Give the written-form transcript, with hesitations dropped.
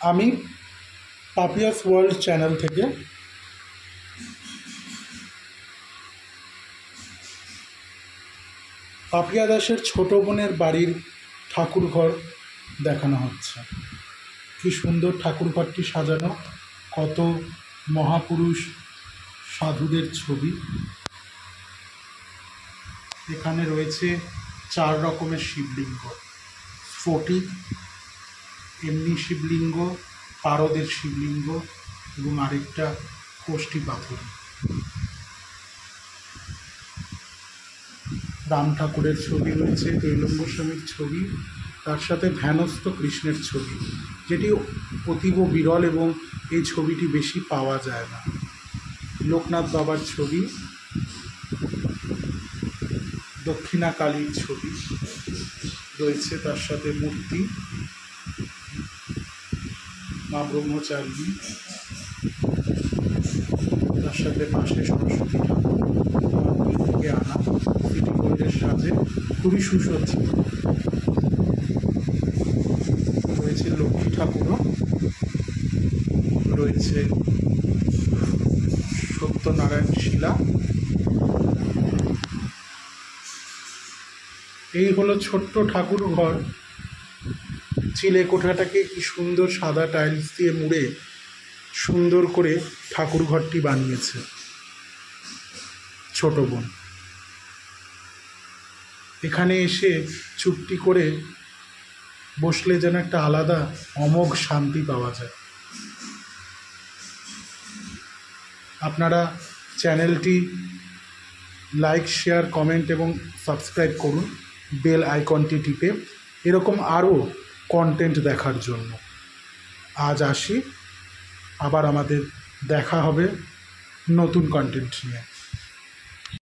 আমি Papiya's world channel থেকে পাপিয়া দাসের ছোট বোনের বাড়ির ঠাকুরঘর দেখানো হচ্ছে। কি সুন্দর ঠাকুরঘরটি সাজানো, কত মহাপুরুষ সাধুদের ছবি। এখানে রয়েছে 4 রকমের শিবলিঙ্গ, স্ফটিক, এমনি শিবলিঙ্গ, পারদের শিবলিঙ্গ এবং আরেকটা কোষ্ঠী পাথর। রাম ঠাকুরের ছবি রয়েছে, কৈলম্ব স্বামীর ছবি, তার সাথে ধ্যানস্থ কৃষ্ণের ছবি, যেটি অতীব বিরল এবং এই ছবিটি বেশি পাওয়া যায় না। লোকনাথ বাবার ছবি, দক্ষিণা কালীর ছবি রয়েছে, তার সাথে মূর্তি, মা ব্রহ্মচারিণী, তার সাথে পাশে সরস্বতী ঠাকুর থেকে আনা, সিটি গোল্ডের সাজে খুবই সুসজ্জিত। রয়েছে লক্ষ্মী ঠাকুরও, রয়েছে সত্যনারায়ণ শিলা। এই হলো ছোট্ট ঠাকুর ঘর। চিলে কোঠাটাকে কি সুন্দর সাদা টাইলস দিয়ে মুড়ে সুন্দর করে ঠাকুর ঘরটি বানিয়েছে ছোট বোন। এখানে এসে চুপটি করে বসলে যেন একটা আলাদা অমোঘ শান্তি পাওয়া যায়। আপনারা চ্যানেলটি লাইক, শেয়ার, কমেন্ট এবং সাবস্ক্রাইব করুন বেল আইকনটি টিপে, এরকম আরও কন্টেন্ট দেখার জন্য। আজ আসি, আবার আমাদের দেখা হবে নতুন কন্টেন্ট নিয়ে।